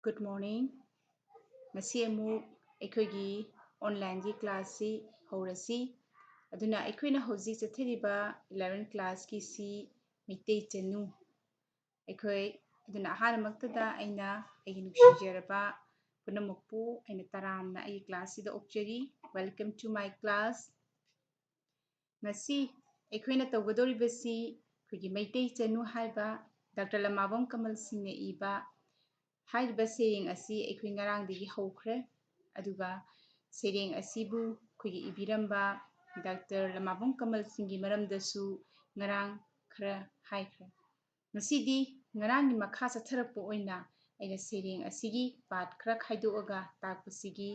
Good morning. Ngasi amuk ꯑꯩꯈꯣꯏꯒꯤ ꯑꯣꯟꯂꯥꯏꯟꯒꯤ ꯀ꯭ꯂꯥꯁꯁꯤ ꯍꯧꯔꯁꯤ ꯑꯗꯨꯅ ꯑꯩꯈꯣꯏꯅ ꯍꯧꯖꯤꯛ ꯆꯠꯊꯔꯤꯕ 11 ꯀ꯭ꯂꯥꯁꯀꯤꯁꯤ ꯃꯩꯇꯩ ꯆꯅꯨ ꯑꯩꯈꯣꯏ ꯑꯗꯨꯅ ꯑꯍꯥꯟꯕꯃꯛꯇꯗ ꯑꯩꯅ ꯑꯩꯒꯤ ꯅꯨꯡꯁꯤꯖꯔꯕ ꯄꯨꯝꯅꯃꯛꯄꯨ ꯑꯩꯅ ꯇꯔꯥꯝꯅ ꯑꯩꯒꯤ ꯀ꯭ꯂꯥꯁꯁꯤꯗ ꯑꯣꯛꯆꯔꯤ. Welcome to my class. ꯉꯁꯤ ꯑꯩꯈꯣꯏꯅ ꯇꯧꯒꯗꯧꯔꯤꯕꯁꯤ ꯑꯩꯈꯣꯏꯒꯤ ꯃꯩꯇꯩ ꯆꯅꯨ ꯍꯥꯏꯕ ꯗꯥꯛꯇꯔ ꯂꯃꯥꯕꯝ ꯀꯃꯜ ꯁꯤꯡꯅ ꯏꯕ ꯍꯥꯏꯔꯤꯕ ꯁꯩꯔꯦꯡ ꯑꯁꯤ ꯑꯩꯈꯣꯏ ꯉꯔꯥꯡꯗꯒꯤ ꯍꯧꯈ꯭ꯔꯦ ꯑꯗꯨꯒ ꯁꯩꯔꯦꯡ ꯑꯁꯤꯕꯨ ꯑꯩꯈꯣꯏꯒꯤ ꯏꯕꯤꯔꯝꯕ ꯗꯥꯛꯇꯔ ꯂꯃꯥꯕꯝ ꯀꯃꯜ ꯁꯤꯡꯒꯤ ꯃꯔꯝꯗꯁꯨ ꯉꯔꯥꯡ ꯈꯔ ꯍꯥꯏꯈ꯭ꯔꯦ. ꯉꯁꯤꯗꯤ ꯉꯔꯥꯡꯒꯤ ꯃꯈꯥ ꯆꯠꯊꯔꯛꯄ ꯑꯣꯏꯅ ꯑꯩꯅ ꯁꯩꯔꯦꯡ ꯑꯁꯤꯒꯤ ꯄꯥꯔꯠ ꯈꯔ ꯈꯥꯏꯗꯣꯛꯑꯒ ꯇꯥꯛꯄꯁꯤꯒꯤ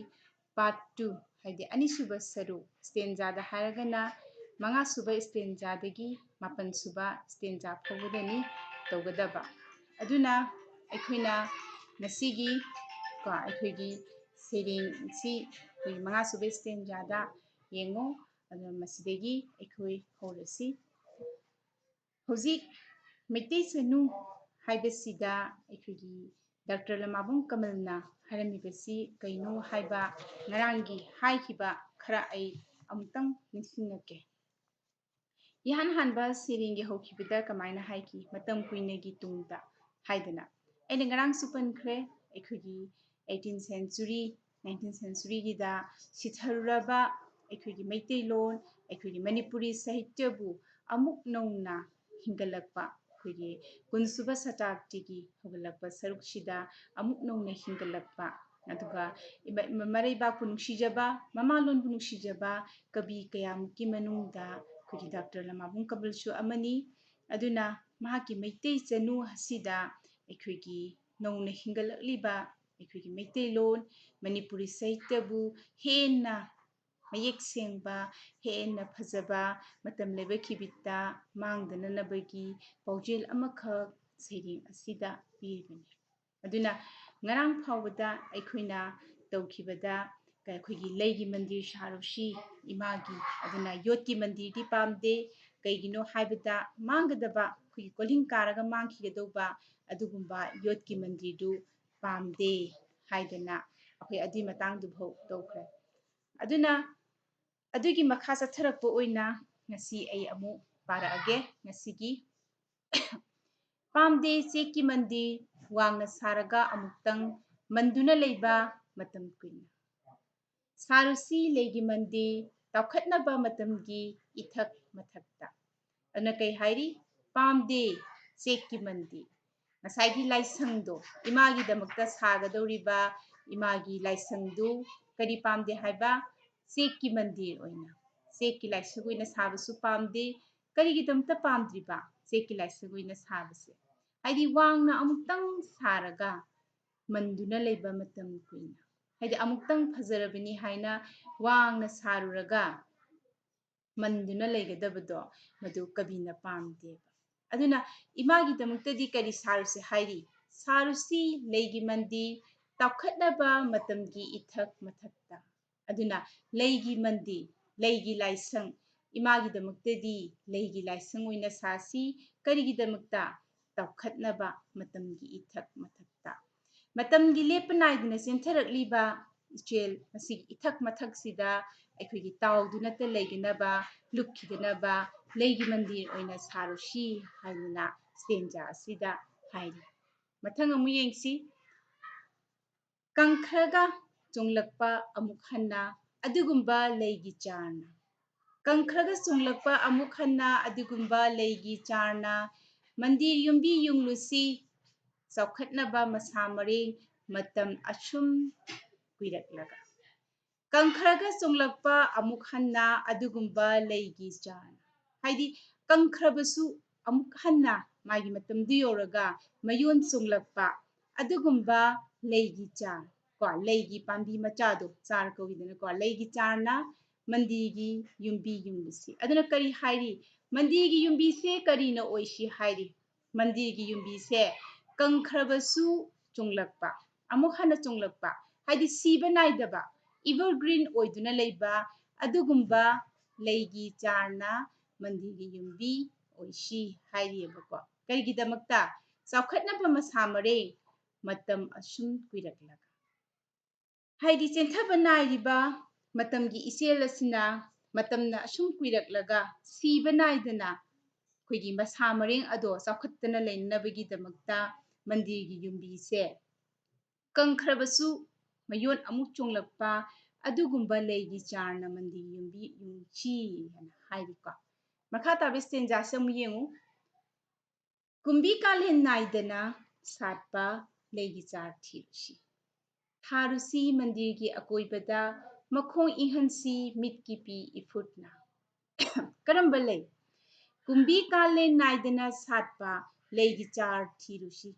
ꯄꯥꯔꯠ 2 ꯍꯥꯏꯗꯤ ꯑꯅꯤꯁꯨꯕ ꯁꯔꯨꯛ ꯁ꯭ꯇꯦꯟꯖꯥꯗ ꯍꯥꯏꯔꯒꯅ ꯃꯉꯥꯁꯨꯕ ꯁ꯭ꯇꯦꯟꯖꯥꯗꯒꯤ ꯃꯥꯄꯟꯁꯨꯕ ꯁ꯭ꯇꯦꯟꯖꯥ ꯐꯥꯎꯕꯗꯅꯤ ꯇꯧꯒꯗꯕ. ꯑꯗꯨꯅ ꯑꯩꯈꯣꯏꯅ ꯉꯁꯤꯒꯤ ꯑꯩꯈꯣꯏꯒꯤ ꯁꯩꯔꯦꯡꯁꯤ ꯑꯩꯈꯣꯏ ꯃꯉꯥꯁꯨꯕ ꯁ꯭ꯇꯦꯟꯖꯥꯗ ꯌꯦꯡꯉꯣ. ꯑꯗꯨꯅ ꯃꯁꯤꯗꯒꯤ ꯑꯩꯈꯣꯏ ꯍꯧꯔꯁꯤ. ꯍꯧꯖꯤꯛ ꯃꯩꯇꯩ ꯆꯅꯨ ꯍꯥꯏꯕꯁꯤꯗ ꯑꯩꯈꯣꯏꯒꯤ ꯗꯥꯛꯇꯔ ꯂꯃꯥꯕꯝ ꯀꯃꯜꯅ ꯍꯥꯏꯔꯝꯃꯤꯕꯁꯤ ꯀꯩꯅꯣ ꯍꯥꯏꯕ ꯉꯔꯥꯡꯒꯤ ꯍꯥꯏꯈꯤꯕ ꯈꯔ ꯑꯩ ꯑꯃꯨꯛꯇꯪ ꯅꯤꯡꯁꯤꯡꯉꯛꯀꯦ. ꯏꯍꯥꯟ ꯍꯥꯟꯕ ꯁꯩꯔꯦꯡꯒꯤ ꯍꯧꯈꯤꯕꯗ ꯀꯃꯥꯏꯅ ꯍꯥꯏꯈꯤ? ꯃꯇꯝ ꯀꯨꯏꯅꯒꯤ ꯇꯨꯡꯗ ꯍꯥꯏꯗꯅ ꯑꯩꯅ ꯉꯔꯥꯡꯁꯨ ꯄꯟꯈ꯭ꯔꯦ. ꯑꯩꯈꯣꯏꯒꯤ 18th century 19th centuryꯒꯤda ꯁꯤꯊꯔꯨꯔꯕ ꯑꯩꯈꯣꯏꯒꯤ ꯃꯩꯇꯩꯂꯣꯟ ꯑꯩꯈꯣꯏꯒꯤ ꯃꯅꯤꯄꯨꯔꯤ ꯁꯥꯍꯤꯇ꯭ꯌꯕꯨ ꯑꯃꯨꯛ ꯅꯧꯅ ꯍꯤꯡꯒꯠꯂꯛꯄ ꯑꯩꯈꯣꯏꯒꯤ ꯀꯨꯟꯁꯨꯕ ꯁꯇꯥꯕꯗꯤꯒꯤ ꯍꯧꯒꯠꯂꯛꯄ ꯁꯔꯨꯛꯁꯤꯗ ꯑꯃꯨꯛ ꯅꯧꯅ ꯍꯤꯡꯒꯠꯂꯛꯄ ꯑꯗꯨꯒ ꯃꯔꯩꯕꯥꯛꯄꯨ ꯅꯨꯡꯁꯤꯖꯕ ꯃꯃꯥꯂꯣꯟꯕꯨ ꯅꯨꯡꯁꯤꯖꯕ ꯀꯕꯤ ꯀꯌꯥꯃꯨꯛꯀꯤ ꯃꯅꯨꯡꯗ ꯑꯩꯈꯣꯏꯒꯤ ꯗꯥꯛꯇꯔ ꯂꯃꯥꯕꯝ ꯀꯃꯜꯁꯨ ꯑꯃꯅꯤ. ꯑꯗꯨꯅ ꯃꯍꯥꯛꯀꯤ ꯃꯩꯇꯩ ꯆꯅꯨ ꯑꯁꯤꯗ ꯑꯩꯈꯣꯏꯒꯤ ꯅꯧꯅ ꯍꯤꯡꯒꯠꯂꯛꯂꯤꯕ ꯑꯩꯈꯣꯏꯒꯤ ꯃꯩꯇꯩꯂꯣꯟ ꯃꯅꯤꯄꯨꯔꯤ ꯁꯥꯍꯤꯇ꯭ꯌꯕꯨ ꯍꯦꯟꯅ ꯃꯌꯦꯛ ꯁꯦꯡꯕ ꯍꯦꯟꯅ ꯐꯖꯕ ꯃꯇꯝ ꯂꯩꯕꯛꯀꯤꯕꯤꯇ ꯃꯥꯡꯗꯅꯅꯕꯒꯤ ꯄꯥꯎꯖꯦꯜ ꯑꯃꯈꯛ ꯁꯩꯔꯦꯡ ꯑꯁꯤꯗ ꯄꯤꯔꯤꯕꯅꯤ. ꯑꯗꯨꯅ ꯉꯔꯥꯡ ꯐꯥꯎꯕꯗ ꯑꯩꯈꯣꯏꯅ ꯇꯧꯈꯤꯕꯗ ꯑꯩꯈꯣꯏꯒꯤ ꯂꯩꯒꯤ ꯃꯟꯗꯤꯔ ꯁꯥꯔꯨꯁꯤ ꯏꯃꯥꯒꯤ ꯑꯗꯨꯅ ꯌꯣꯠꯀꯤ ꯃꯟꯗꯤꯔꯗꯤ ꯄꯥꯝꯗꯦ. ꯀꯩꯒꯤꯅꯣ ꯍꯥꯏꯕꯗ ꯃꯥꯡꯒꯗꯕ ꯑꯩꯈꯣꯏꯒꯤ ꯀꯣꯜꯍꯤꯡ ꯀꯥꯔꯒ ꯃꯥꯡꯈꯤꯒꯗꯧꯕ ꯑꯗꯨꯒꯨꯝꯕ ꯌꯣꯠꯀꯤ ꯃꯟꯗꯤꯔꯗꯨ ꯄꯥꯝꯗꯦ ꯍꯥꯏꯗꯅ ꯑꯩꯈꯣꯏ ꯑꯗꯨꯒꯤ ꯃꯇꯥꯡꯗꯨꯐꯥꯎ ꯇꯧꯈ꯭ꯔꯦ. ꯑꯗꯨꯅ ꯑꯗꯨꯒꯤ ꯃꯈꯥ ꯆꯠꯊꯔꯛꯄ ꯑꯣꯏꯅ ꯉꯁꯤ ꯑꯩ ꯑꯃꯨꯛ ꯄꯥꯔꯛꯑꯒꯦ. ꯉꯁꯤꯒꯤ ꯄꯥꯝꯗꯦ ꯆꯦꯛꯀꯤ ꯃꯟꯗꯤꯔ ꯋꯥꯡꯅ ꯁꯥꯔꯒ ꯑꯃꯨꯛꯇꯪ ꯃꯟꯗꯨꯅ ꯂꯩꯕ ꯃꯇꯝ ꯀꯨꯏꯅ ꯁꯥꯔꯨꯁꯤ ꯂꯩꯒꯤ ꯃꯟꯗꯤꯔ ꯇꯥꯎꯈꯠꯅꯕ ꯃꯇꯝꯒꯤ ꯏꯊꯛ ꯃꯊꯛꯇ. ꯑꯗꯨꯅ ꯀꯩ ꯍꯥꯏꯔꯤ? ꯄꯥꯝꯗꯦ ꯆꯦꯛꯀꯤ ꯃꯟꯗꯤꯔ ꯉꯁꯥꯏꯒꯤ ꯂꯥꯏꯁꯪꯗꯣ ꯏꯃꯥꯒꯤꯗꯃꯛꯇ ꯁꯥꯒꯗꯧꯔꯤꯕ ꯏꯃꯥꯒꯤ ꯂꯥꯏꯁꯪꯗꯨ ꯀꯔꯤ ꯄꯥꯝꯗꯦ ꯍꯥꯏꯕ? ꯆꯦꯛꯀꯤ ꯃꯟꯗꯤꯔ ꯑꯣꯏꯅ ꯆꯦꯛꯀꯤ ꯂꯥꯏꯁꯪ ꯑꯣꯏꯅ ꯁꯥꯕꯁꯨ ꯄꯥꯝꯗꯦ. ꯀꯔꯤꯒꯤꯗꯃꯛꯇ ꯄꯥꯝꯗ꯭ꯔꯤꯕ ꯆꯦꯛꯀꯤ ꯂꯥꯏꯁꯪ ꯑꯣꯏꯅ ꯁꯥꯕꯁꯦ? ꯍꯥꯏꯗꯤ ꯋꯥꯡꯅ ꯑꯃꯨꯛꯇꯪ ꯁꯥꯔꯒ ꯃꯟꯗꯨꯅ ꯂꯩꯕ ꯃꯇꯝ ꯀꯨꯏꯅ ꯍꯥꯏꯗꯤ ꯑꯃꯨꯛꯇꯪ ꯐꯖꯔꯕꯅꯤ ꯍꯥꯏꯅ ꯋꯥꯡꯅ ꯁꯥꯔꯨꯔꯒ ꯃꯟꯗꯨꯅ ꯂꯩꯒꯗꯕꯗꯣ ꯃꯗꯨ ꯀꯕꯤꯅ ꯄꯥꯝꯗꯦꯕ. ꯑꯗꯨꯅ ꯏꯃꯥꯒꯤꯗꯃꯛꯇꯗꯤ ꯀꯔꯤ ꯁꯥꯔꯨꯁꯦ ꯍꯥꯏꯔꯤ? ꯁꯥꯔꯨꯁꯤ ꯂꯩꯒꯤ ꯃꯟꯗꯤꯔ ꯇꯥꯎꯈꯠꯅꯕ ꯃꯇꯝꯒꯤ ꯏꯊꯛ ꯃꯊꯛꯇ. ꯑꯗꯨꯅ ꯂꯩꯒꯤ ꯃꯟꯗꯤꯔ ꯂꯩꯒꯤ ꯂꯥꯏꯁꯪ ꯏꯃꯥꯒꯤꯗꯃꯛꯇꯗꯤ ꯂꯩꯒꯤ ꯂꯥꯏꯁꯪ ꯑꯣꯏꯅ ꯁꯥꯁꯤ. ꯀꯔꯤꯒꯤꯗꯃꯛꯇ? ꯇꯥꯎꯈꯠꯅꯕ ꯃꯇꯝꯒꯤ ꯏꯊꯛ ꯃꯊꯛꯇ. ꯃꯇꯝꯒꯤ ꯂꯦꯞꯄ ꯅꯥꯏꯗꯅ ꯆꯦꯟꯊꯔꯛꯂꯤꯕ ꯏꯆꯦꯜ ꯃꯁꯤꯒꯤ ꯏꯊꯛ ꯃꯊꯛꯁꯤꯗ ꯑꯩꯈꯣꯏꯒꯤ ꯇꯥꯎꯗꯨꯅꯇ ꯂꯩꯒꯅꯕ ꯂꯨꯞꯈꯤꯗꯅꯕ ꯂꯩꯒꯤ ꯃꯟꯗꯤꯔ ꯑꯣꯏꯅ ꯁꯥꯔꯨꯁꯤ ꯍꯥꯏꯗꯅ ꯁ꯭ꯇꯦꯟꯖꯥ ꯑꯁꯤꯗ ꯍꯥꯏꯔꯤ. ꯃꯊꯪ ꯑꯃꯨꯛ ꯌꯦꯡꯁꯤ. ꯀꯪꯈ꯭ꯔꯒ ꯆꯣꯡꯂꯛꯄ ꯑꯃꯨꯛ ꯍꯟꯅ ꯑꯗꯨꯒꯨꯝꯕ ꯂꯩꯒꯤ ꯆꯥꯔꯅ. ꯀꯪꯈ꯭ꯔꯒ ꯆꯣꯡꯂꯛꯄ ꯑꯃꯨꯛ ꯍꯟꯅ ꯑꯗꯨꯒꯨꯝꯕ ꯂꯩꯒꯤ ꯆꯥꯔꯅ ꯃꯟꯗꯤꯔ ꯌꯨꯝꯕꯤ ꯌꯨꯡꯂꯨꯁꯤ ꯆꯥꯎꯈꯠꯅꯕ ꯃꯁꯥ ꯃꯔꯦꯡ ꯃꯇꯝ ꯑꯁꯨꯝ ꯀꯨꯏꯔꯛꯂꯒ. ꯀꯪꯈ꯭ꯔꯒ ꯆꯣꯡꯂꯛꯄ ꯑꯃꯨꯛ ꯍꯟꯅ ꯑꯗꯨꯒꯨꯝꯕ ꯂꯩꯒꯤ ꯆꯥꯔꯅ. ꯍꯥꯏꯗꯤ ꯀꯪꯈ꯭ꯔꯕꯁꯨ ꯑꯃꯨꯛ ꯍꯟꯅ ꯃꯥꯒꯤ ꯃꯇꯝꯗꯨ ꯌꯧꯔꯒ ꯃꯌꯣꯟ ꯆꯣꯡꯂꯛꯄ ꯑꯗꯨꯒꯨꯝꯕ ꯂꯩꯒꯤ ꯆꯥꯔ ꯂꯩꯒꯤ ꯄꯥꯝꯕꯤ ꯃꯆꯥꯗꯣ ꯆꯥꯔ ꯀꯧꯏꯗꯅꯀꯣ ꯂꯩꯒꯤ ꯆꯥꯔꯅ ꯃꯟꯗꯤꯔꯒꯤ ꯌꯨꯝꯕꯤ ꯌꯨꯡꯂꯨꯁꯤ. ꯑꯗꯨꯅ ꯀꯔꯤ ꯍꯥꯏꯔꯤ? ꯃꯟꯗꯤꯔꯒꯤ ꯌꯨꯝꯕꯤꯁꯦ ꯀꯔꯤꯅ ꯑꯣꯏꯁꯤ ꯍꯥꯏꯔꯤ? ꯃꯟꯗꯤꯔꯒꯤ ꯌꯨꯝꯕꯤꯁꯦ ꯀꯪꯈ꯭ꯔꯕꯁꯨ ꯆꯣꯡꯂꯛꯄ ꯑꯃꯨꯛ ꯍꯟꯅ ꯆꯣꯡꯂꯛꯄ ꯍꯥꯏꯗꯤ ꯁꯤꯕ ꯅꯥꯏꯗꯕꯏꯚꯔꯒ꯭ꯔꯤꯟ ꯑꯣꯏꯗꯨꯅ ꯂꯩꯕ ꯑꯗꯨꯒꯨꯝꯕ ꯂꯩꯒꯤ ꯆꯥꯔꯅ ꯃꯟꯗꯤꯔꯒꯤ ꯌꯨꯝꯕꯤ ꯑꯣꯏꯁꯤ ꯍꯥꯏꯔꯤꯑꯕꯀꯣ. ꯀꯔꯤꯒꯤꯗꯃꯛꯇ? ꯆꯥꯎꯈꯠꯅꯕ ꯃꯁꯥ ꯃꯔꯦꯡ matam asum kuiraklaga haidi chenthaba nairiba matamgi isel asina matamna asum kuiraklaga siba naidana ꯑꯩꯈꯣꯏꯒꯤ ꯃꯁꯥ ꯃꯔꯦꯡ ꯑꯗꯣ ꯆꯥꯎꯈꯠꯇꯅ ꯂꯩꯅꯅꯕꯒꯤꯗꯃꯛꯇ ꯃꯟꯗꯤꯔꯒꯤ ꯌꯨꯝꯕꯤꯁꯦ ꯀꯪꯈ꯭ꯔꯕꯁꯨ ꯃꯌꯣꯟ ꯑꯃꯨꯛ ꯆꯣꯡꯂꯛꯄ ꯑꯗꯨꯒꯨꯝꯕ ꯂꯩꯒꯤ ꯆꯥꯔꯅ ꯃꯟꯗꯤꯔ ꯌꯨꯝꯕꯤ ꯌꯨꯡꯁꯤ ꯍꯥꯏꯅ ꯍꯥꯏꯔꯤꯀꯣ ꯃꯈꯥ ꯇꯥꯕ ꯁ꯭ꯇꯦꯟꯖꯥꯁꯦ ꯑꯃꯨꯛ ꯌꯦꯡꯉꯨ ꯀꯨꯝꯕꯤ ꯀꯥꯂꯦꯟ ꯅꯥꯏꯗꯅ ꯁꯥꯠꯄ ꯂꯩꯒꯤ ꯆꯥꯔ ꯊꯤꯔꯨꯁꯤ ꯊꯥꯔꯨꯁꯤ ꯃꯟꯗꯤꯔꯒꯤ ꯑꯀꯣꯏꯕꯗ ꯃꯈꯣꯡ ꯏꯪꯍꯟꯁꯤ ꯃꯤꯠꯀꯤ ꯄꯤ ꯏꯐꯨꯠꯅ ꯀꯔꯝꯕ ꯂꯩ ꯀꯨꯝꯕꯤ ꯀꯥꯂꯦꯟ ꯅꯥꯏꯗꯅ ꯁꯥꯠꯄ ꯂꯩꯒꯤ ꯆꯥꯔ ꯊꯤꯔꯨꯁꯤ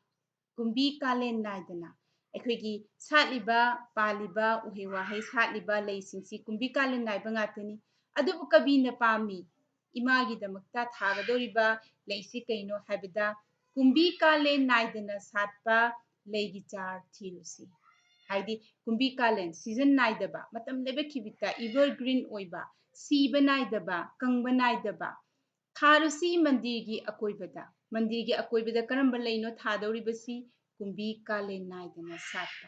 ꯀꯨꯝꯕꯤ ꯀꯥꯂꯦꯟ ꯅꯥꯏꯗꯅ ꯑꯩꯈꯣꯏꯒꯤ ꯁꯥꯠꯂꯤꯕ ꯄꯥꯜꯂꯤꯕ ꯎꯍꯩ ꯋꯥꯍꯩ ꯁꯥꯠꯂꯤꯕ ꯂꯩꯁꯤꯡꯁꯤ ꯀꯨꯝꯕꯤ ꯀꯥꯂꯦꯟ ꯅꯥꯏꯕ ꯉꯥꯛꯇꯅꯤ ꯑꯗꯨꯕꯨ ꯀꯕꯤꯅ ꯄꯥꯝꯃꯤ ꯏꯃꯥꯒꯤꯗꯃꯛꯇ ꯊꯥꯒꯗꯧꯔꯤꯕ ꯂꯩꯁꯤ ꯀꯩꯅꯣ ꯍꯥꯏꯕꯗ ꯀꯨꯝꯕꯤ ꯀꯥꯂꯦꯟ ꯅꯥꯏꯗꯅ ꯁꯥꯠꯄ ꯂꯩꯒꯤ ꯆꯥꯔ ꯊꯤꯔꯨꯁꯤ ꯍꯥꯏꯗꯤ ꯀꯨꯝꯕꯤ ꯀꯥꯂꯦꯟ ꯁꯤꯖꯟ ꯅꯥꯏꯗꯕ ꯃꯇꯝ ꯂꯦꯞꯈꯤꯕꯤꯗ ꯏꯚꯔꯒ꯭ꯔꯤꯟ ꯑꯣꯏꯕ ꯁꯤꯕ ꯅꯥꯏꯗꯕ ꯀꯪꯕ ꯅꯥꯏꯗꯕ ꯊꯥꯔꯨꯁꯤ ꯃꯟꯗꯤꯔꯒꯤ ꯑꯀꯣꯏꯕꯗ ꯀꯔꯝꯕ ꯂꯩꯅꯣ ꯊꯥꯗꯧꯔꯤꯕꯁꯤ ꯀꯨꯝꯕꯤ ꯀꯥꯂꯦꯟ ꯅꯥꯏꯗꯅ ꯁꯥꯠꯄ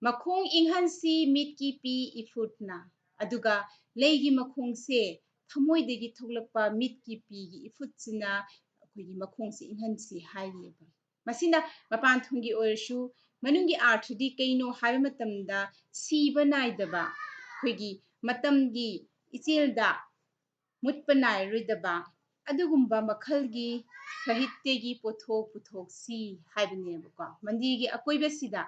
ꯃꯈꯣꯡ ꯏꯪꯍꯟꯁꯤ ꯃꯤꯠꯀꯤ ꯄꯤ ꯏꯐꯨꯠꯅ ꯑꯗꯨꯒ ꯂꯩꯒꯤ ꯃꯈꯣꯡꯁꯦ ꯊꯃꯣꯏꯗꯒꯤ ꯊꯣꯛꯂꯛꯄ ꯃꯤꯠꯀꯤ ꯄꯤꯒꯤ ꯏꯐꯨꯠꯁꯤꯅ ꯑꯩꯈꯣꯏꯒꯤ ꯃꯈꯣꯡꯁꯦ ꯏꯪꯍꯟꯁꯤ ꯍꯥꯏꯔꯤꯕ ꯃꯁꯤꯅ ꯃꯄꯥꯟ ꯊꯣꯡꯒꯤ ꯑꯣꯏꯔꯁꯨ ꯃꯅꯨꯡꯒꯤ ꯑꯥꯔꯊꯗꯤ ꯀꯩꯅꯣ ꯍꯥꯏꯕ ꯃꯇꯝꯗ ꯁꯤꯕ ꯅꯥꯏꯗꯕ ꯑꯩꯈꯣꯏꯒꯤ ꯃꯇꯝꯒꯤ ꯏꯆꯦꯜꯗ ꯃꯨꯠꯄ ꯅꯥꯏꯔꯣꯏꯗꯕ ꯑꯗꯨꯒꯨꯝꯕ ꯃꯈꯜꯒꯤ ꯁꯥꯍꯤꯇ꯭ꯌꯒꯤ ꯄꯣꯠꯊꯣꯛ ꯄꯨꯊꯣꯛꯁꯤ ꯍꯥꯏꯕꯅꯦꯕꯀꯣ ꯃꯟꯗꯤꯔꯒꯤ ꯑꯀꯣꯏꯕꯁꯤꯗ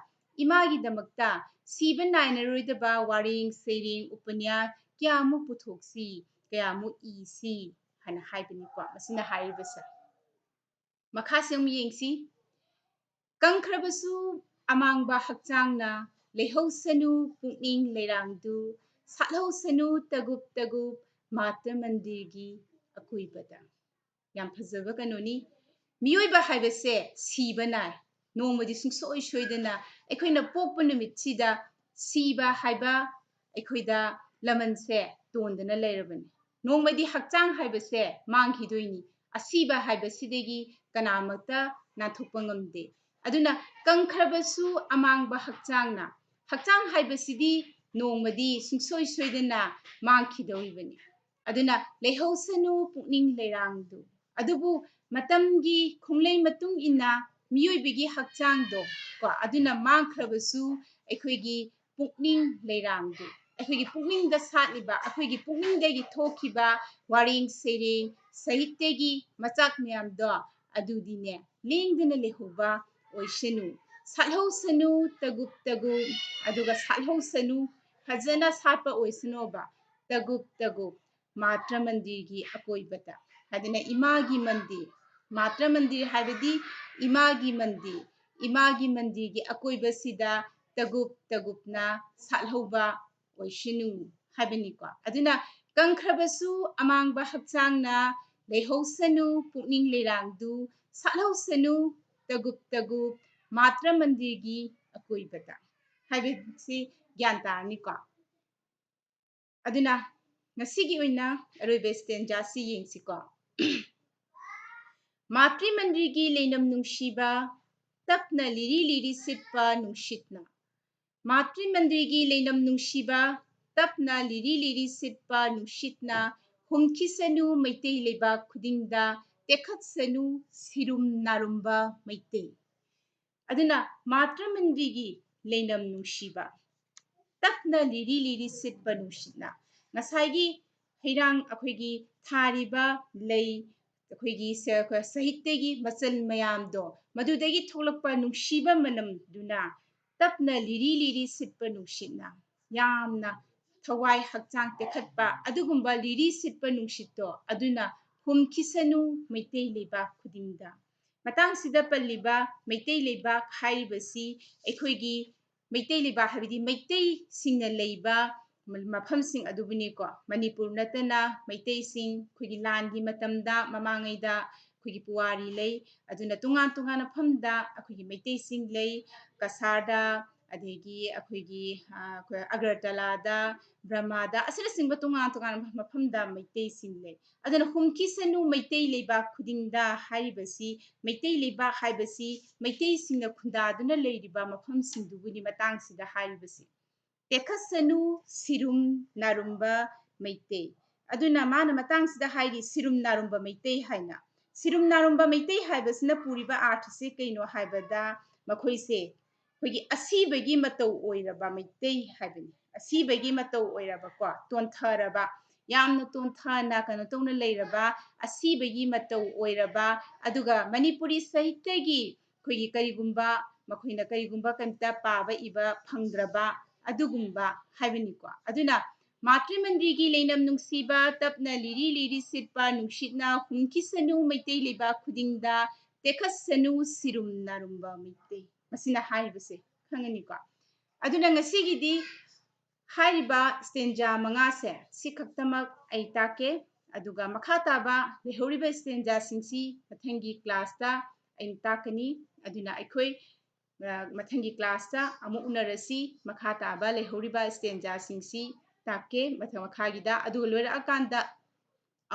ꯏꯃꯥꯒꯤꯗꯃꯛꯇ ꯁꯤꯕ ꯅꯥꯏꯅꯔꯣꯏꯗꯕ ꯋꯥꯔꯦꯡ ꯁꯩꯔꯦꯡ ꯎꯄꯅ꯭ꯌꯥꯁ ꯀꯌꯥꯃꯨꯛ ꯄꯨꯊꯣꯛꯁꯤ ꯀꯌꯥꯃꯨꯛ ꯏꯁꯤ ꯍꯥꯏꯅ ꯍꯥꯏꯕꯅꯤꯀꯣ ꯃꯁꯤꯅ ꯍꯥꯏꯔꯤꯕꯁꯦ ꯃꯈꯥꯁꯦ ꯑꯃꯨꯛ ꯌꯦꯡꯁꯤ ꯀꯪꯈ꯭ꯔꯕꯁꯨ ꯑꯃꯥꯡꯕ ꯍꯛꯆꯥꯡꯅ ꯂꯩꯍꯧꯁꯅꯨ ꯄꯨꯛꯅꯤꯡ ꯂꯩꯔꯥꯡꯗꯨ ꯁꯥꯠꯍꯧꯁꯅꯨ ꯇꯒꯨꯞ ꯇꯒꯨꯞ ꯃꯥꯇ꯭ꯔ ꯃꯟꯗꯤꯔꯒꯤ ꯑꯀꯣꯏꯕꯗ ꯌꯥꯝ ꯐꯖꯕ ꯀꯩꯅꯣꯅꯤ ꯃꯤꯑꯣꯏꯕ ꯍꯥꯏꯕꯁꯦ ꯁꯤꯕ ꯅꯥꯏ ꯅꯣꯡꯃꯗꯤ ꯁꯨꯡꯁꯣꯏ ꯁꯣꯏꯗꯅ ꯑꯩꯈꯣꯏꯅ ꯄꯣꯛꯄ ꯅꯨꯃꯤꯠꯁꯤꯗ ꯁꯤꯕ ꯍꯥꯏꯕ ꯑꯩꯈꯣꯏꯗ ꯂꯃꯟꯁꯦ ꯇꯣꯟꯗꯅ ꯂꯩꯔꯕꯅꯤ ꯅꯣꯡꯃꯗꯤ ꯍꯛꯆꯥꯡ ꯍꯥꯏꯕꯁꯦ ꯃꯥꯡꯈꯤꯗꯣꯏꯅꯤ ꯑꯁꯤꯕ ꯍꯥꯏꯕꯁꯤꯗꯒꯤ ꯀꯅꯥꯃꯠꯇ ꯅꯥꯟꯊꯣꯛꯄ ꯉꯝꯗꯦ ꯑꯗꯨꯅ ꯀꯪꯈ꯭ꯔꯕꯁꯨ ꯑꯃꯥꯡꯕ ꯍꯛꯆꯥꯡꯅ ꯍꯛꯆꯥꯡ ꯍꯥꯏꯕꯁꯤꯗꯤ ꯅꯣꯡꯃꯗꯤ ꯁꯨꯡꯁꯣꯏ ꯁꯣꯏꯗꯅ ꯃꯥꯡꯈꯤꯗꯧꯔꯤꯕꯅꯤ ꯑꯗꯨꯅ ꯂꯩꯍꯧꯁꯅꯨ ꯄꯨꯛꯅꯤꯡ ꯂꯩꯔꯥꯡꯗꯨ ꯑꯗꯨꯕꯨ ꯃꯇꯝꯒꯤ ꯈꯣꯡꯂꯩ ꯃꯇꯨꯡ ꯏꯟꯅ ꯃꯤꯑꯣꯏꯕꯒꯤ ꯍꯛꯆꯥꯡꯗꯣ ꯀꯣ ꯑꯗꯨꯅ ꯃꯥꯡꯈ꯭ꯔꯕꯁꯨ ꯑꯩꯈꯣꯏꯒꯤ ꯄꯨꯛꯅꯤꯡ ꯂꯩꯔꯥꯡꯗꯨ ꯑꯩꯈꯣꯏꯒꯤ ꯄꯨꯛꯅꯤꯡꯗ ꯁꯥꯠꯂꯤꯕ ꯑꯩꯈꯣꯏꯒꯤ ꯄꯨꯛꯅꯤꯡꯗꯒꯤ ꯊꯣꯛꯈꯤꯕ ꯋꯥꯔꯦꯡ ꯁꯩꯔꯦꯡ ꯁꯥꯍꯤꯇ꯭ꯌꯒꯤ ꯃꯆꯥꯛ ꯃꯌꯥꯝꯗꯣ ꯑꯗꯨꯗꯤꯅꯦ ꯂꯦꯡꯗꯅ ꯂꯩꯍꯧꯕ ꯑꯣꯏꯁꯅꯨ ꯁꯥꯠꯍꯧꯁꯅꯨ ꯇꯒꯨꯞ ꯇꯒꯨꯞ ꯑꯗꯨꯒ ꯁꯥꯠꯍꯧꯁꯅꯨ ꯐꯖꯅ ꯁꯥꯠꯄ ꯑꯣꯏꯁꯅꯨꯕ ꯇꯒꯨꯞ ꯇꯒꯨꯞ ꯃꯥꯇ꯭ꯔ ꯃꯟꯗꯤꯔꯒꯤ ꯑꯀꯣꯏꯕꯗ ꯍꯥꯏꯗꯅ ꯏꯃꯥꯒꯤ ꯃꯟꯗꯤꯔ ꯃꯥꯇ꯭ꯔ ꯃꯟꯗꯤꯔ ꯍꯥꯏꯕꯗꯤ ꯏꯃꯥꯒꯤ ꯃꯟꯗꯤꯔꯒꯤ ꯑꯀꯣꯏꯕꯁꯤꯗ ꯇꯒꯨꯞ ꯇꯒꯨꯞꯅ ꯁꯥꯠꯍꯧꯕ ꯑꯣꯏꯁꯅꯨ ꯍꯥꯏꯕꯅꯤꯀꯣ ꯑꯗꯨꯅ ꯀꯪꯈ꯭ꯔꯕꯁꯨ ꯑꯃꯥꯡꯕ ꯍꯛꯆꯥꯡꯅ ꯂꯩꯍꯧꯁꯅꯨ ꯄꯨꯛꯅꯤꯡ ꯂꯩꯔꯥꯡꯗꯨ ꯁꯥꯠꯍꯧꯁꯅꯨ ꯇꯒꯨꯞ ꯇꯒꯨꯞ ꯃꯥꯇ꯭ꯔ ꯃꯟꯗꯤꯔꯒꯤ ꯑꯀꯣꯏꯕꯗ ꯍꯥꯏꯕꯁꯤ ꯒ꯭ꯌꯥꯟ ꯇꯥꯔꯅꯤꯀꯣ ꯑꯗꯨꯅ ꯉꯁꯤꯒꯤ ꯑꯣꯏꯅ ꯑꯔꯣꯏꯕ ꯁ꯭ꯇꯦꯟꯖꯥꯁꯤ ꯌꯦꯡꯁꯤꯀꯣ ꯃꯥꯇ꯭ꯔꯤ ꯃꯟꯗꯤꯔꯒꯤ ꯂꯩꯅꯝ ꯅꯨꯡꯁꯤꯕ ꯇꯞꯅ ꯂꯤꯔꯤ ꯂꯤꯔꯤ ꯁꯤꯠꯄ ꯅꯨꯡꯁꯤꯠꯅ ꯃꯥꯇ꯭ꯔꯤ ꯃꯟꯗꯤꯔꯒꯤ ꯂꯩꯅꯝ ꯅꯨꯡꯁꯤꯕ ꯇꯞꯅ ꯂꯤꯔꯤ ꯂꯤꯔꯤ ꯁꯤꯠꯄ ꯅꯨꯡꯁꯤꯠꯅ ꯍꯨꯝꯈꯤꯁꯅꯨ ꯃꯩꯇꯩ ꯂꯩꯕꯥꯛ ꯈꯨꯗꯤꯡꯗ ꯇꯦꯛꯈꯠꯁꯅꯨ ꯁꯤꯔꯨꯝ ꯅꯥꯔꯨꯝꯕ ꯃꯩꯇꯩ ꯑꯗꯨꯅ ꯃꯥꯇ꯭ꯔ ꯃꯟꯗꯤꯔꯒꯤ ꯂꯩꯅꯝ ꯅꯨꯡꯁꯤꯕ ꯇꯞꯅ ꯂꯤꯔꯤ ꯂꯤꯔꯤ ꯁꯤꯠꯄ ꯅꯨꯡꯁꯤꯠꯅ ꯉꯁꯥꯏꯒꯤ ꯍꯩꯔꯥꯡ ꯑꯩꯈꯣꯏꯒꯤ ꯊꯥꯔꯤꯕ ꯂꯩ ꯑꯩꯈꯣꯏꯒꯤ ꯁꯥꯍꯤꯇ꯭ꯌꯒꯤ ꯃꯆꯜ ꯃꯌꯥꯝꯗꯣ ꯃꯗꯨꯗꯒꯤ ꯊꯣꯛꯂꯛꯄ ꯅꯨꯡꯁꯤꯕ ꯃꯅꯝꯗꯨꯅ ꯇꯞꯅ ꯂꯤꯔꯤ ꯂꯤꯔꯤ ꯁꯤꯠꯄ ꯅꯨꯡꯁꯤꯠꯅ ꯌꯥꯝꯅ ꯊꯋꯥꯏ ꯍꯛꯆꯥꯡ ꯇꯦꯛꯈꯠꯄ ꯑꯗꯨꯒꯨꯝꯕ ꯂꯤꯔꯤ ꯁꯤꯠꯄ ꯅꯨꯡꯁꯤꯠꯇꯣ ꯑꯗꯨꯅ ꯍꯨꯝꯈꯤꯁꯅꯨ ꯃꯩꯇꯩ ꯂꯩꯕꯥꯛ ꯈꯨꯗꯤꯡꯗ ꯃꯇꯥꯡꯁꯤꯗ ꯄꯜꯂꯤꯕ ꯃꯩꯇꯩ ꯂꯩꯕꯥꯛ ꯍꯥꯏꯔꯤꯕꯁꯤ ꯑꯩꯈꯣꯏꯒꯤ ꯃꯩꯇꯩ ꯂꯩꯕꯥꯛ ꯍꯥꯏꯕꯗꯤ ꯃꯩꯇꯩꯁꯤꯡꯅ ꯂꯩꯕ ꯃꯐꯝꯁꯤꯡ ꯑꯗꯨꯕꯨꯅꯤꯀꯣ ꯃꯅꯤꯄꯨꯔ ꯅꯠꯇꯅ ꯃꯩꯇꯩꯁꯤꯡ ꯑꯩꯈꯣꯏꯒꯤ ꯂꯥꯟꯒꯤ ꯃꯇꯝꯗ ꯃꯃꯥꯡꯉꯩꯗ ꯑꯩꯈꯣꯏꯒꯤ ꯄꯨꯋꯥꯔꯤ ꯂꯩ ꯑꯗꯨꯅ ꯇꯣꯉꯥꯟ ꯇꯣꯉꯥꯟꯕ ꯃꯐꯝꯗ ꯑꯩꯈꯣꯏꯒꯤ ꯃꯩꯇꯩꯁꯤꯡ ꯂꯩ ꯀꯁꯥꯔꯗ ꯑꯗꯒꯤ ꯑꯩꯈꯣꯏꯒꯤ ꯑꯒꯔꯇꯂꯥꯗ ꯕ꯭ꯔꯍ꯭ꯃꯥꯗ ꯑꯁꯤꯅꯆꯤꯡꯕ ꯇꯣꯉꯥꯟ ꯇꯣꯉꯥꯟꯕ ꯃꯐꯝꯗ ꯃꯩꯇꯩꯁꯤꯡ ꯂꯩ ꯑꯗꯨꯅ ꯍꯨꯝꯈꯤꯁꯅꯨ ꯃꯩꯇꯩ ꯂꯩꯕꯥꯛ ꯈꯨꯗꯤꯡꯗ ꯍꯥꯏꯔꯤꯕꯁꯤ ꯃꯩꯇꯩ ꯂꯩꯕꯥꯛ ꯍꯥꯏꯕꯁꯤ ꯃꯩꯇꯩꯁꯤꯡꯅ ꯈꯨꯟꯗꯥꯗꯨꯅ ꯂꯩꯔꯤꯕ ꯃꯐꯝꯁꯤꯡꯗꯨꯕꯨꯅꯤ ꯃꯇꯥꯡꯁꯤꯗ ꯍꯥꯏꯔꯤꯕꯁꯤ ꯇꯦꯛꯈꯠꯁꯅꯨ ꯁꯤꯔꯨꯝ ꯅꯥꯔꯨꯝꯕ ꯃꯩꯇꯩ ꯑꯗꯨꯅ ꯃꯥꯅ ꯃꯇꯥꯡꯁꯤꯗ ꯍꯥꯏꯔꯤ ꯁꯤꯔꯨꯝ ꯅꯥꯔꯨꯝꯕ ꯃꯩꯇꯩ ꯍꯥꯏꯅ ꯁꯤꯔꯨꯝ ꯅꯥꯔꯨꯝꯕ ꯃꯩꯇꯩ ꯍꯥꯏꯕꯁꯤꯅ ꯄꯨꯔꯤꯕ ꯑꯥꯔꯊꯁꯦ ꯀꯩꯅꯣ ꯍꯥꯏꯕꯗ ꯃꯈꯣꯏꯁꯦ ꯑꯩꯈꯣꯏꯒꯤ ꯑꯁꯤꯕꯒꯤ ꯃꯇꯧ ꯑꯣꯏꯔꯕ ꯃꯩꯇꯩ ꯍꯥꯏꯕꯅꯤ ꯑꯁꯤꯕꯒꯤ ꯃꯇꯧ ꯑꯣꯏꯔꯕꯀꯣ ꯇꯣꯟꯊꯔꯕ ꯌꯥꯝꯅ ꯇꯣꯟꯊꯅ ꯀꯩꯅꯣ ꯇꯧꯅ ꯂꯩꯔꯕ ꯑꯁꯤꯕꯒꯤ ꯃꯇꯧ ꯑꯣꯏꯔꯕ ꯑꯗꯨꯒ ꯃꯅꯤꯄꯨꯔꯤ ꯁꯥꯍꯤꯇ꯭ꯌꯒꯤ ꯑꯩꯈꯣꯏꯒꯤ ꯀꯔꯤꯒꯨꯝꯕ ꯃꯈꯣꯏꯅ ꯀꯔꯤꯒꯨꯝꯕ ꯀꯩꯝꯇ ꯄꯥꯕ ꯏꯕ ꯐꯪꯗ꯭ꯔꯕ ꯑꯗꯨꯒꯨꯝꯕ ꯍꯥꯏꯕꯅꯤꯀꯣ ꯑꯗꯨꯅ ꯃꯥꯇ꯭ꯔꯤꯃꯟꯗꯤꯔꯒꯤ ꯂꯩꯅꯝ ꯅꯨꯡꯁꯤꯕ ꯇꯞꯅ ꯂꯤꯔꯤ ꯂꯤꯔꯤ ꯁꯤꯠꯄ ꯅꯨꯡꯁꯤꯠꯅ ꯍꯨꯝꯈꯤꯁꯅꯨ ꯃꯩꯇꯩ ꯂꯩꯕꯥꯛ ꯈꯨꯗꯤꯡꯗ ꯇꯦꯛꯈꯠꯁꯅꯨ ꯁꯤꯔꯨꯝ ꯅꯥꯔꯨꯝꯕ ꯃꯩꯇꯩ ꯃꯁꯤꯅ ꯍꯥꯏꯔꯤꯕꯁꯦ ꯈꯪꯉꯅꯤꯀꯣ ꯑꯗꯨꯅ ꯉꯁꯤꯒꯤꯗꯤ ꯍꯥꯏꯔꯤꯕ ꯁ꯭ꯇꯦꯟꯖꯥ ꯃꯉꯥꯁꯦ ꯁꯤ ꯈꯛꯇꯃꯛ ꯑꯩ ꯇꯥꯛꯀꯦ ꯑꯗꯨꯒ ꯃꯈꯥ ꯇꯥꯕ ꯂꯩꯍꯧꯔꯤꯕ ꯁ꯭ꯇꯦꯟꯖꯥꯁꯤꯡꯁꯤ ꯃꯊꯪꯒꯤ ꯀ꯭ꯂꯥꯁꯇ ꯑꯩꯅ ꯇꯥꯛꯀꯅꯤ ꯑꯗꯨꯅ ꯑꯩꯈꯣꯏ ꯃꯊꯪꯒꯤ ꯀ꯭ꯂꯥꯁꯇ ꯑꯃꯨꯛ ꯎꯅꯔꯁꯤ ꯃꯈꯥ ꯇꯥꯕ ꯂꯩꯍꯧꯔꯤꯕ ꯁ꯭ꯇꯦꯟꯖꯥꯁꯤꯡꯁꯤ ꯇꯥꯛꯀꯦ ꯃꯈꯥꯒꯤꯗ ꯑꯗꯨꯒ ꯂꯣꯏꯔꯛꯑꯀꯥꯟꯗ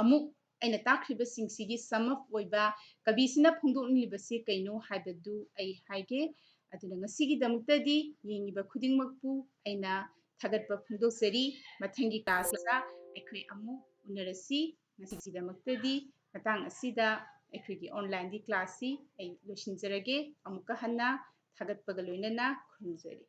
ꯑꯃꯨꯛ ꯑꯩꯅ ꯇꯥꯛꯈ꯭ꯔꯤꯕꯁꯤꯡꯁꯤꯒꯤ ꯁꯝ ꯑꯞ ꯑꯣꯏꯕ ꯀꯕꯤꯁꯤꯅ ꯐꯣꯡꯗꯣꯛꯂꯤꯕꯁꯤ ꯀꯩꯅꯣ ꯍꯥꯏꯕꯗꯨ ꯑꯩ ꯍꯥꯏꯒꯦ ꯑꯗꯨꯅ ꯉꯁꯤꯒꯤꯗꯃꯛꯇꯗꯤ ꯌꯦꯡꯉꯤꯕ ꯈꯨꯗꯤꯡꯃꯛꯄꯨ ꯑꯩꯅ ꯊꯥꯒꯠꯄ ꯐꯣꯡꯗꯣꯛꯆꯔꯤ ꯃꯊꯪꯒꯤ ꯀ꯭ꯂꯥꯁꯇ ꯑꯩꯈꯣꯏ ꯑꯃꯨꯛ ꯎꯅꯔꯁꯤ ꯉꯁꯤꯒꯤꯗꯃꯛꯇꯗꯤ ꯃꯇꯥꯡ ꯑꯁꯤꯗ ꯑꯩꯈꯣꯏꯒꯤ ꯑꯣꯟꯂꯥꯏꯟꯒꯤ ꯀ꯭ꯂꯥꯁꯁꯤ ꯑꯩ ꯂꯣꯏꯁꯤꯟꯖꯔꯒꯦ ꯑꯃꯨꯛꯀ ꯍꯟꯅ ꯊꯥꯒꯠꯄꯒ ꯂꯣꯏꯅꯅ ꯈꯨꯔꯨꯝꯖꯔꯤ